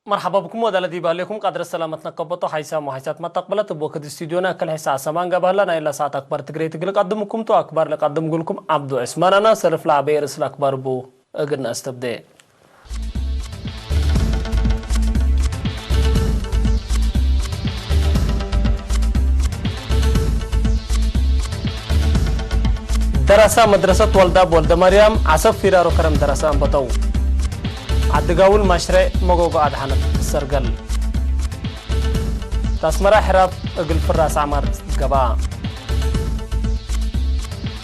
مرحبا بكم ودلدي بالكم قدر السلامتنا قبطو حيسا وحيسات ما تقبلت بوكد استوديونا كل حسا سمان قبلنا إلا ساعة أكبر تقري تقل قدمكم تو أكبر لقدم لكم عبدو عثمان أنا سلف لعبير رسل أكبر بو أقرنا استبدأ دراسة مدرسة والد مريم عصف فيرارو كرم دراسة بطو عدقاول مشروع مغوغو أدحانت سرقل تاسمرا حراب اقل فراس عمار قبا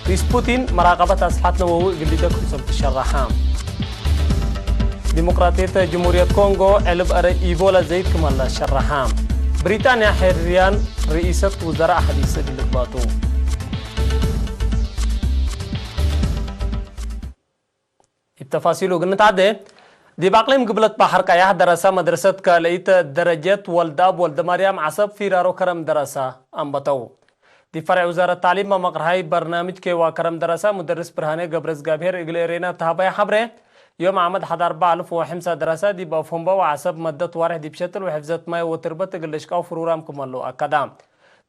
رئيس بوتين مراقبة أصحاتنا وهو قلدكم سبت الشرحام ديمقراطية جمهورية كونغو علب أرى إيبولا زيد كمال الشرحام بريطانيا حريان رئيسة وزراء حديثة للباتو التفاصيل وقلنا عده دي باقليم قبلت بحر كاياه دراسة مدرسة كاليت درجات والد مريم عصب فيرارو كرم دراسة أنبتو دي فرع وزارة التعليم مقرهاي برنامج كي وكرم دراسة مدرس برهاني قبرز قابير إقليرينا تهباي حبره يوم عمد حد 4000 دراسة دي بافهمبا وعصب مدة وارح دي بشتل وحفظت ماي وتربط إقليشكاو فرورام كمالو أكادام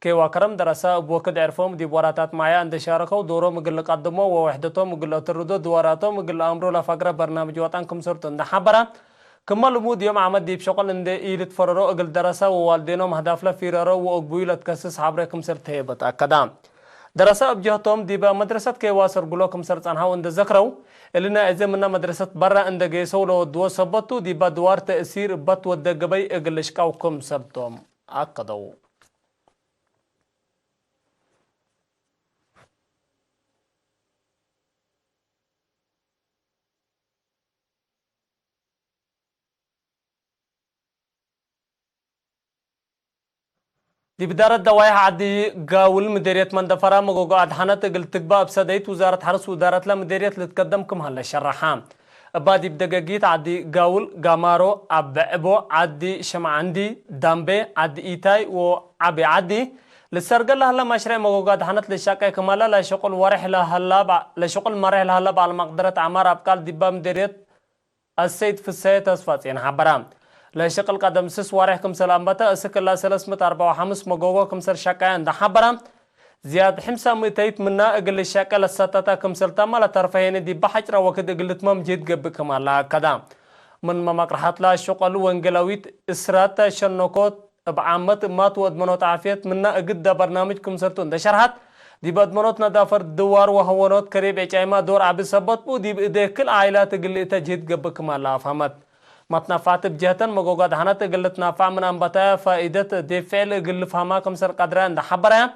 كي وكرم دراسة بوكد عرفهم دي بوراتات معايا عند شاركو دورو مقل قدمو ووحدتو مقل تردو دواراتو مقل أمرو لفقرة برنامج وطنكم سرطو اندحبرا كمال مود يوم عمد دي بشغل اند إيلت فررو اقل دراسة ووالدينهم هدافلا فيرارو وأقبويلت كسس حبركم سرطيبت أكادام دراسة أبجهتهم دي بمدرسة كي واسر قلوكم سرط عنها اند ذكرو إلنا إذا منا مدرسة برا اند جيسو لو دو سبتو دي بدوار تأثير بط ودقبي اقلشكاوكم سرطوم أكدو دي بدارة دوايا عدي قاول مديرية مندفرة مغوغو أدحانات قلت تقبا بساديت وزارة حرس ودارة لا مديرية لتقدمكم هلا الشرحام بادي بدقاقيت عدي قاول قامارو عبعبو عدي شمعندي دامبي عدي إيتاي وعبي عدي للسرقل هلا مشروع مغوغو أدحانات للشاكاي كمالا لا شغل ورح لهلا لا شغل مرح لهلا على مقدرة عمار أبقال ديبا مديرية السيد في السيد أصفات يعني حبرام لا شقل قدم سس وارحكم سلامبتا اسك الله 345 مغوغو كمسر شقايان دحبرا زياد حمسا ميتيت منا اقل الشقل الساتتا كمسر تاما لترفهين دي بحجرة وكد اقلت مام جيد قبكم الله كدا من ممقرحات لا شقل وانقلويت اسرات شنوكوت بعامت مات وادمنوت عافيت منا اقد برنامج كمسرتون ده شرحات دي بدمنوت ندافر دوار وهونوت كريب ايجايما دور عبي سبت بو دي بإيدي كل عائلات اقلتا جيد قبكم الله فهمت متنافات بجهتن مغوغاد هنات قلت نافع من انبتا فائدة دي فعل قل فهما كمسر قدران ده حبرها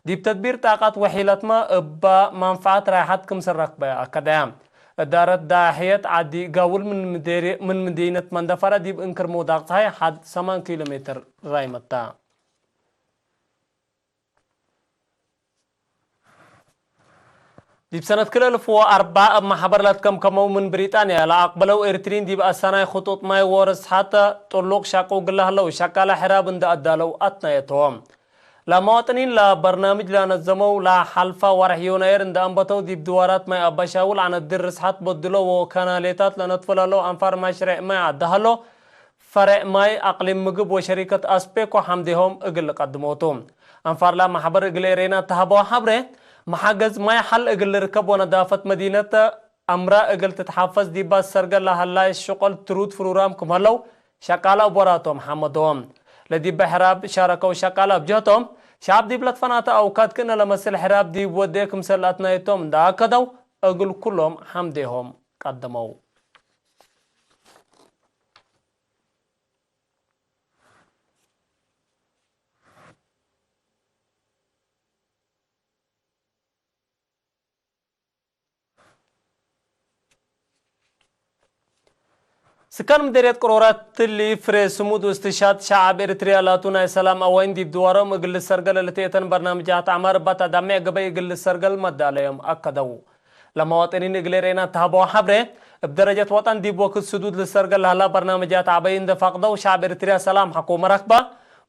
دي بتدبير طاقات وحيلات ما با منفعات رايحات كمسر ركبا اكدام دارت داحيات عدي قاول من مدينة مندفرة دي بانكر موداقتها حد 8 كيلومتر رايمتا دي بسنة كل 2004 محبر لاتكم كمو من بريطانيا لا أقبلوا إرترين دي بأسناء خطوط ماي ورس حتى طلوق شاقو قلها لو شاكالا حراب اند أدالو أتنا يتوهم لا مواطنين لا برنامج لا نظمو لا حلفة ورحيونير اند أنبتو دي بدوارات ماي أباشاول عن الدرس حت بدلو وكاناليتات لنطفلالو أنفار مشرع ماي عدهالو فرع ماي أقليم مقب وشركة أسبيك وحمدهم اقل قدموتهم أنفار لا محبر اقل إرينا تهبو حبره محاجز ما يحل اقل ركب ونظافة مدينة أمرا اقل تتحفظ دي باس سرقل لهلا الشغل ترود فرورامكم هلو شكالا براتهم حمدهم لدي بحراب شاركوا شكالا بجهتهم شعب دي بلد فناتا أوقات كنا لمسل حراب دي بوديكم سلاتنا يتهم دا كدو اقل كلهم حمدهم قدموا سكان مديرية قرارات اللي فري سمود واستشهاد شعب إريتريا لاتونا سلام أوين دي بدوارة مقل السرقل التي يتن برنامجات عمار باتا دامي قبي قل السرقل مدى عليهم أكدو لمواطنين إجليرينا تهبوا حبره بدرجة وطن دي بوك السدود للسرقة لهلا برنامجات عبين دفاقده وشعب إريتريا سلام حكومة ركبة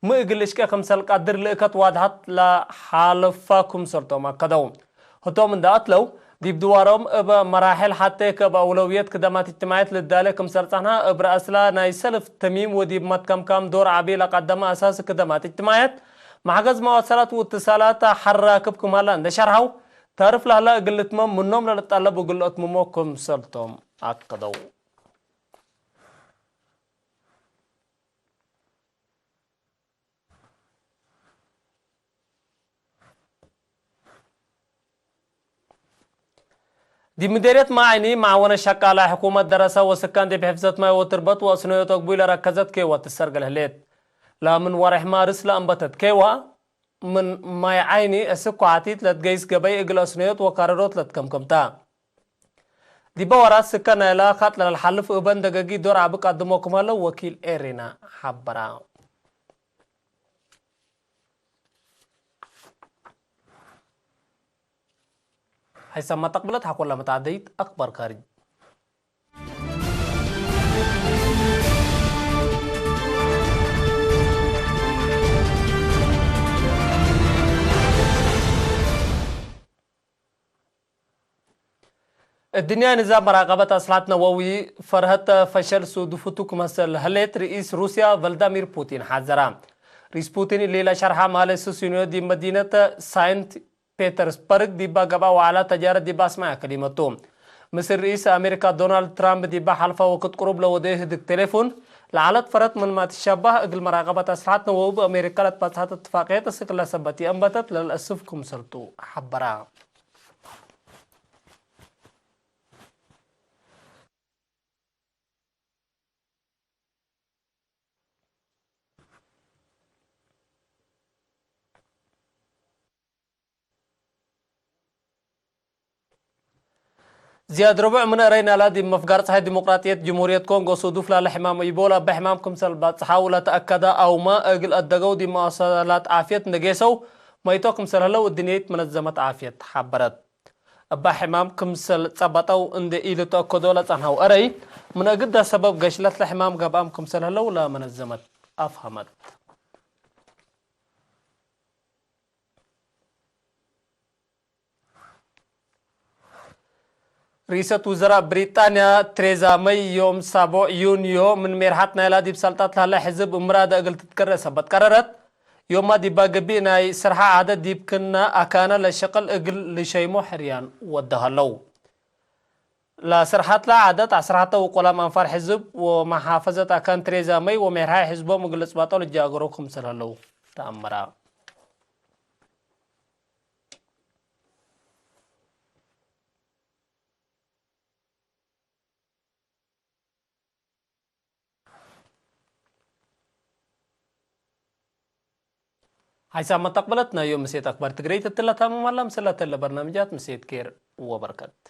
ما إجلش كخمسة قدر لإكت واضحت لحالفكم سرتو ما كدوم هتو من دات لو دي بدوارهم بمراحل حتى كبأولويات خدمات اجتماعية للدالة سرطانها برأسلا نايسلف تميم ودي بمت كم دور عبي لقدم أساس خدمات اجتماعية مع جز مواصلات واتصالات حركبكم هلا عند شرحو تعرف لهلا قلت منهم للطلب وقلت مموكم سلطهم عقدوا دي مديرية معيني معاونة شكالة حكومة دراسة وسكان دي بحفظت ما وتربط وأسنوية تقبيل ركزت كيوة السرق الهليت لا من ورح مارس لا انبتت كيوة من ما يعيني السكو عتيت لتقيس قبي اقل أسنوية وكارروت لتكمكمتا دي بورا سكان لا خط للحلف ابن دقاقي دور عبق قدموكم هلا وكيل إيرينا حبرا حيثما تقبلت حقول لما تعديت أكبر خارج الدنيا نظام مراقبة أصلات نووي فرهت فشل سودفتك مثل هلت رئيس روسيا فلاديمير بوتين حذرا رئيس بوتين الليلة شرحة مالي سوسينيو دي مدينة ساينت بيترسبرغ دي باقبا وعلى تجارة دي باسمع كلمتهم مصر رئيس أمريكا دونالد ترامب دي بحلفة وقت قرب لوديه دك تليفون لعلت فرط من ما تشبه اقل مراقبة أصلات نووي بأمريكا لتباتحات اتفاقية السكلة سبتي أنبتت للأسفكم سلطو حبرا زياد ربع من أرينا لادي مفقرة صحيح ديمقراطية جمهورية كونغو صدوف لحمام إيبولا بحمامكم سلبات تحاول تأكد أو ما أقل الدقو دي مواصلات عافية نجيسو ما يتوكم سلهلو الدنيا منظمة عافية حبرت أبا حمامكم سل تبطو اند إيلو تأكدو لتنهو أري من أقل ده سبب قشلت لحمام قبامكم سلهلو لا منظمة أفهمت رئيسة وزراء بريطانيا تريزا ماي يوم 7 يونيو من ميرحات نايلا دي بسلطات لها حزب امرأة اقل تتكرر سبت قررت يوم ما دي باقبي ناي سرحة عدد دي بكنا اكانا لشقل اقل لشيمو حريان ودها لو لا سرحات لا عدد عسرحات وقلام انفار حزب ومحافظة اكان تريزا ماي وميرحاي حزبو مقلس باطو لجاقروكم سرهلو تأمرا حيث ما تقبلتنا يوم مسيت أكبر تقريت التلة تمام ولا مسلة البرنامجات مسيت كير وبركات